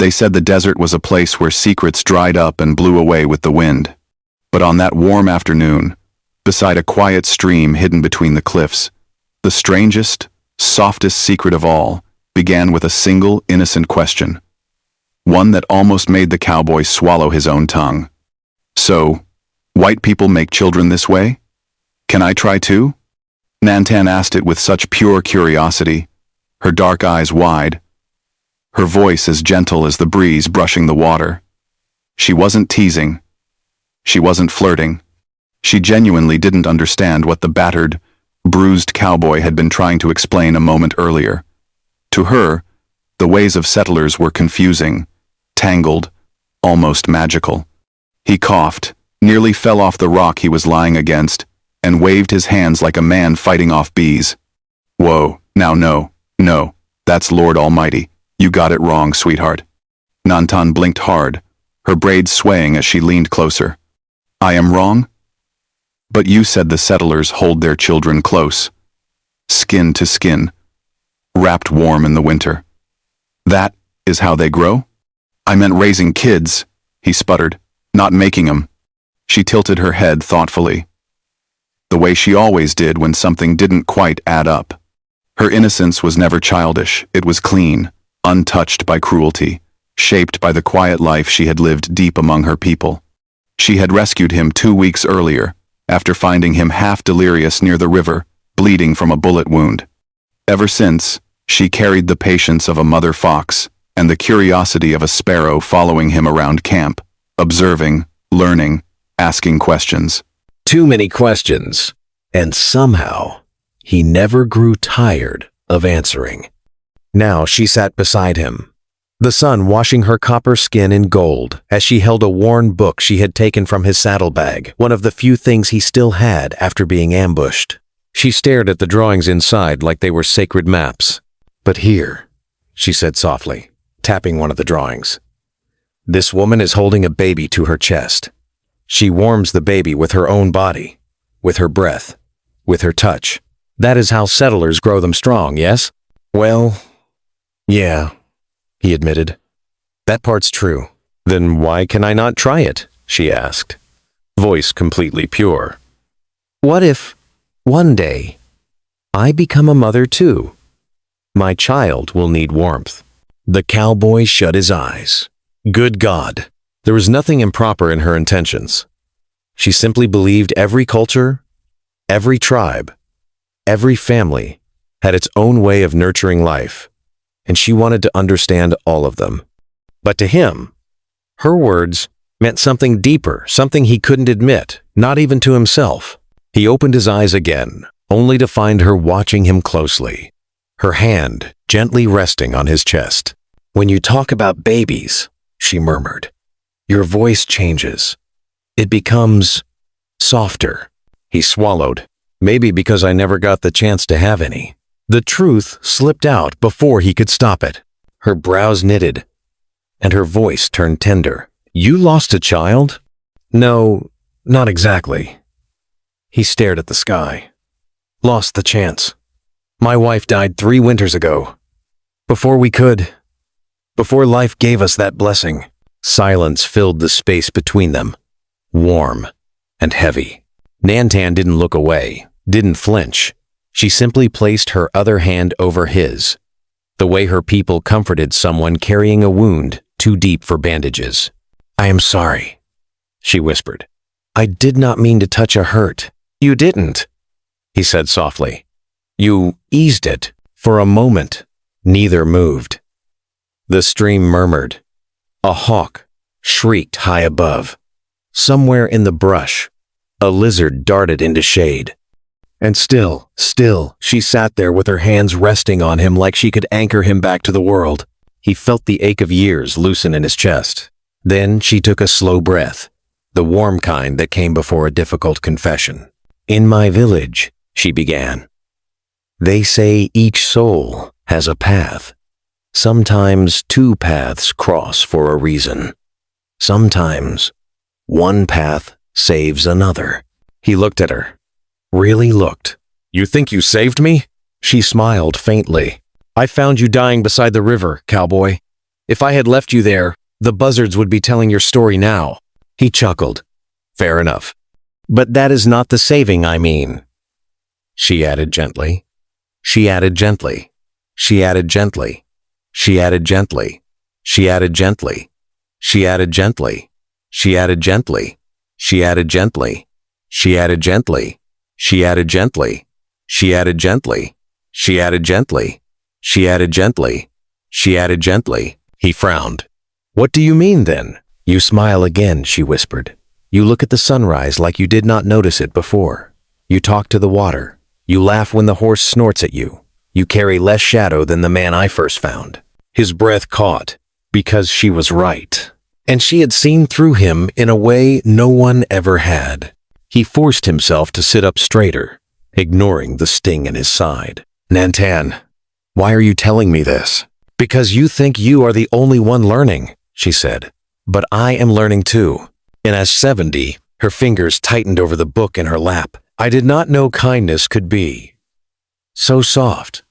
They said the desert was a place where secrets dried up and blew away with the wind. But on that warm afternoon, beside a quiet stream hidden between the cliffs, the strangest, softest secret of all began with a single innocent question. One that almost made the cowboy swallow his own tongue. "So, white people make children this way? Can I try too?" Nantan asked it with such pure curiosity, her dark eyes wide, her voice as gentle as the breeze brushing the water. She wasn't teasing. She wasn't flirting. She genuinely didn't understand what the battered, bruised cowboy had been trying to explain a moment earlier. To her, the ways of settlers were confusing, tangled, almost magical. He coughed, nearly fell off the rock he was lying against, and waved his hands like a man fighting off bees. "Whoa, now no, that's Lord Almighty. You got it wrong, sweetheart." Nantan blinked hard, her braids swaying as she leaned closer. "I am wrong? But you said the settlers hold their children close, skin to skin, wrapped warm in the winter. That is how they grow?" "I meant raising kids," he sputtered, "not making 'em." She tilted her head thoughtfully, the way she always did when something didn't quite add up. Her innocence was never childish, it was clean, untouched by cruelty, shaped by the quiet life she had lived deep among her people. She had rescued him 2 weeks earlier, after finding him half delirious near the river, bleeding from a bullet wound. Ever since, she carried the patience of a mother fox and the curiosity of a sparrow following him around camp, observing, learning, asking questions. Too many questions, and somehow, he never grew tired of answering. Now she sat beside him, the sun washing her copper skin in gold as she held a worn book she had taken from his saddlebag, one of the few things he still had after being ambushed. She stared at the drawings inside like they were sacred maps. "But here," she said softly, tapping one of the drawings. "This woman is holding a baby to her chest. She warms the baby with her own body, with her breath, with her touch. That is how settlers grow them strong, yes?" "Well, yeah," he admitted. "That part's true." "Then why can I not try it?" she asked, voice completely pure. "What if, one day, I become a mother too? My child will need warmth." The cowboy shut his eyes. Good God, there was nothing improper in her intentions. She simply believed every culture, every tribe, every family had its own way of nurturing life, and she wanted to understand all of them. But to him, her words meant something deeper, something he couldn't admit, not even to himself. He opened his eyes again, only to find her watching him closely, her hand gently resting on his chest. "When you talk about babies," she murmured, "your voice changes. It becomes softer." He swallowed, maybe because I never got the chance to have any. The truth slipped out before he could stop it. Her brows knitted, and her voice turned tender. "You lost a child?" "No, not exactly." He stared at the sky. "Lost the chance. My wife died 3 winters ago. Before life gave us that blessing." Silence filled the space between them, warm and heavy. Nantan didn't look away, didn't flinch. She simply placed her other hand over his, the way her people comforted someone carrying a wound too deep for bandages. "I am sorry," she whispered. "I did not mean to touch a hurt." "You didn't," he said softly. "You eased it." For a moment, neither moved. The stream murmured. A hawk shrieked high above. Somewhere in the brush, a lizard darted into shade. And still, she sat there with her hands resting on him like she could anchor him back to the world. He felt the ache of years loosen in his chest. Then she took a slow breath, the warm kind that came before a difficult confession. "In my village," she began, "they say each soul has a path. Sometimes 2 paths cross for a reason. Sometimes one path saves another." He looked at her. Really looked. "You think you saved me?" She smiled faintly. "I found you dying beside the river, cowboy. If I had left you there, the buzzards would be telling your story now." He chuckled. "Fair enough. But that is not the saving I mean," she added gently. She added gently. She added gently. She added gently. She added gently. She added gently. She added gently. She added gently. She added gently. She added gently. She added gently. She added gently. She added gently. She added gently. He frowned. "What do you mean then?" "You smile again," she whispered. "You look at the sunrise like you did not notice it before. You talk to the water. You laugh when the horse snorts at you. You carry less shadow than the man I first found." His breath caught, because she was right. And she had seen through him in a way no one ever had. He forced himself to sit up straighter, ignoring the sting in his side. "Nantan, why are you telling me this?" "Because you think you are the only one learning," she said. "But I am learning too." And as 70, her fingers tightened over the book in her lap. "I did not know kindness could be so soft.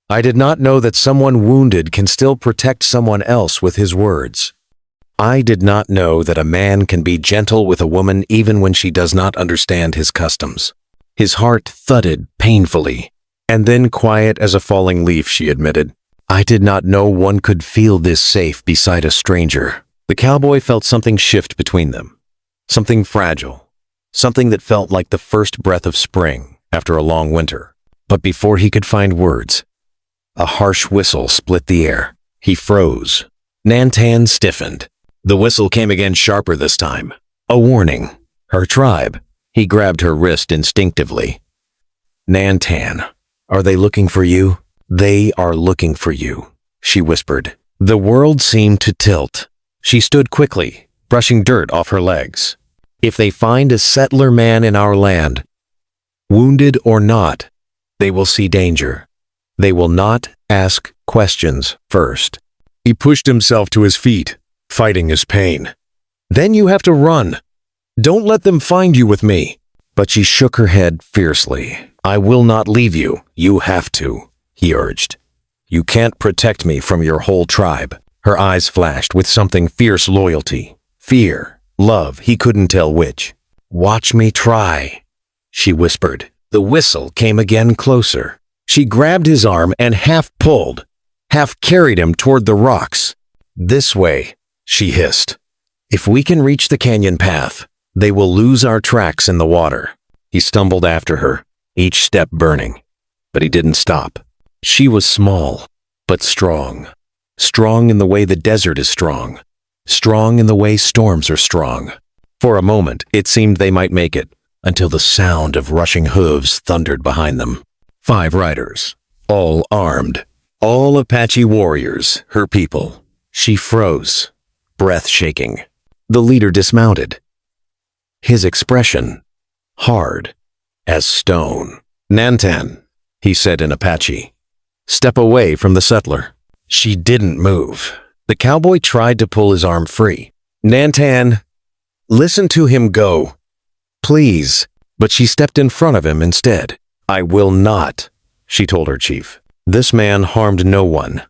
I did not know that someone wounded can still protect someone else with his words. I did not know that a man can be gentle with a woman even when she does not understand his customs." His heart thudded painfully, and then quiet as a falling leaf, she admitted. "I did not know one could feel this safe beside a stranger." The cowboy felt something shift between them. Something fragile. Something that felt like the first breath of spring after a long winter. But before he could find words, a harsh whistle split the air. He froze. Nantan stiffened. The whistle came again, sharper this time. A warning. Her tribe. He grabbed her wrist instinctively. "Nantan, are they looking for you?" "They are looking for you," she whispered. The world seemed to tilt. She stood quickly, brushing dirt off her legs. "If they find a settler man in our land, wounded or not, they will see danger. They will not ask questions first." He pushed himself to his feet, fighting his pain. "Then you have to run. Don't let them find you with me." But she shook her head fiercely. "I will not leave you. You have to," he urged. "You can't protect me from your whole tribe." Her eyes flashed with something fierce loyalty. Fear, love, he couldn't tell which. "Watch me try," she whispered. The whistle came again closer. She grabbed his arm and half pulled, half carried him toward the rocks. "This way," she hissed. "If we can reach the canyon path, they will lose our tracks in the water." He stumbled after her, each step burning. But he didn't stop. She was small, but strong. Strong in the way the desert is strong. Strong in the way storms are strong. For a moment, it seemed they might make it, until the sound of rushing hooves thundered behind them. 5 riders, all armed, all Apache warriors, her people. She froze, breath shaking. The leader dismounted. His expression, hard as stone. "Nantan," he said in Apache, "step away from the settler." She didn't move. The cowboy tried to pull his arm free. "Nantan, listen to him go. Please." But she stepped in front of him instead. "I will not," she told her chief. "This man harmed no one.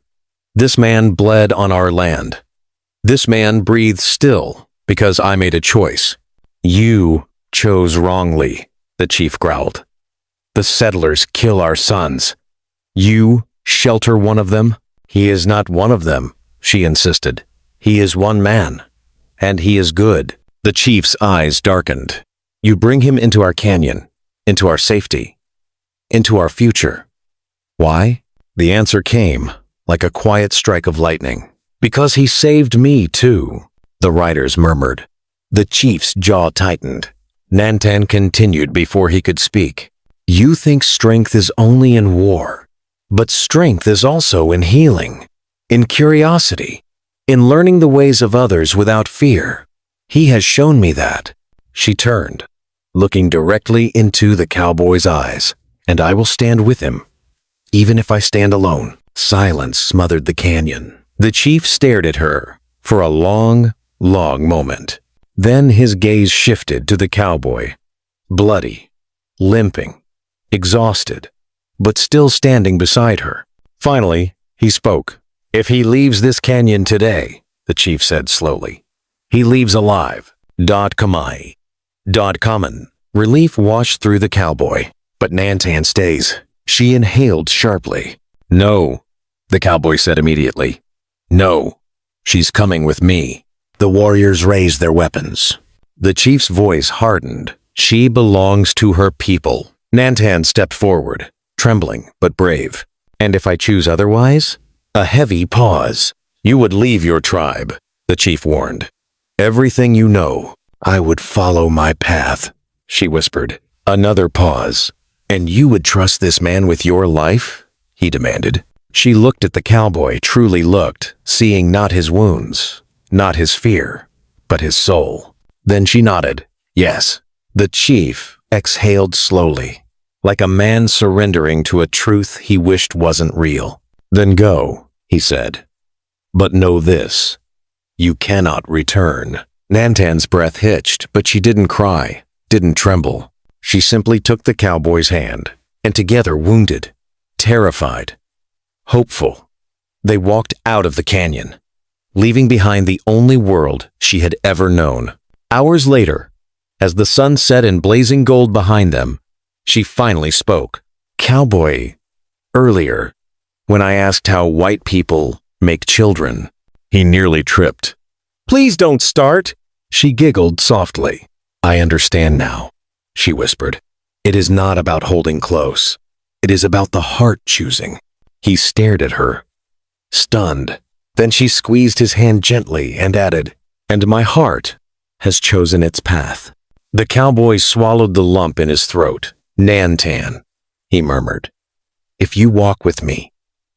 This man bled on our land. This man breathed still because I made a choice." "You chose wrongly," the chief growled. "The settlers kill our sons. You shelter one of them?" "He is not one of them," she insisted. "He is one man, and he is good." The chief's eyes darkened. "You bring him into our canyon, into our safety, into our future. Why?" The answer came like a quiet strike of lightning. "Because he saved me too," the riders murmured. The chief's jaw tightened. Nantan continued before he could speak. "You think strength is only in war, but strength is also in healing, in curiosity, in learning the ways of others without fear. He has shown me that." She turned, looking directly into the cowboy's eyes. "And I will stand with him, even if I stand alone." Silence smothered the canyon. The chief stared at her for a long, long moment. Then his gaze shifted to the cowboy, bloody, limping, exhausted, but still standing beside her. Finally, he spoke. If he leaves this canyon today, the chief said slowly, he leaves alive. Kamai. Common. Relief washed through the cowboy. But Nantan stays. She inhaled sharply. No, the cowboy said immediately. No, she's coming with me. The warriors raised their weapons. The chief's voice hardened. She belongs to her people. Nantan stepped forward, trembling but brave. And if I choose otherwise? A heavy pause. You would leave your tribe, the chief warned. Everything you know, I would follow my path, she whispered. Another pause. And you would trust this man with your life? He demanded. She looked at the cowboy, truly looked, seeing not his wounds, not his fear, but his soul. Then she nodded. Yes. The chief exhaled slowly, like a man surrendering to a truth he wished wasn't real. Then go, he said. But know this, you cannot return. Nantan's breath hitched, but she didn't cry, didn't tremble. She simply took the cowboy's hand, and together, wounded, terrified, hopeful, they walked out of the canyon, leaving behind the only world she had ever known. Hours later, as the sun set in blazing gold behind them, she finally spoke. Cowboy, earlier, when I asked how white people make children, he nearly tripped. Please don't start, she giggled softly. I understand now, she whispered. It is not about holding close. It is about the heart choosing. He stared at her, stunned. Then she squeezed his hand gently and added, and my heart has chosen its path. The cowboy swallowed the lump in his throat. Nantan, he murmured. If you walk with me,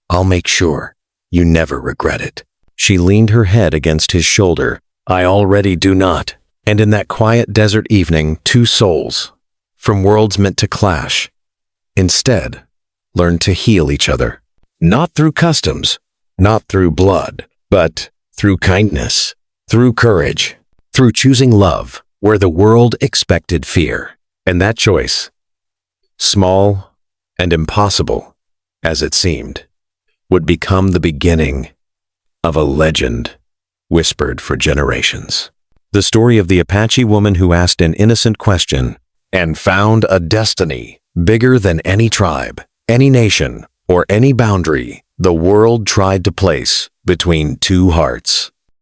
I'll make sure you never regret it. She leaned her head against his shoulder. I already do not. And in that quiet desert evening, two souls, from worlds meant to clash, instead learned to heal each other. Not through customs, not through blood, but through kindness, through courage, through choosing love where the world expected fear. And that choice, small and impossible as it seemed, would become the beginning of a legend whispered for generations. The story of the Apache woman who asked an innocent question and found a destiny bigger than any tribe, any nation, or any boundary the world tried to place between two hearts.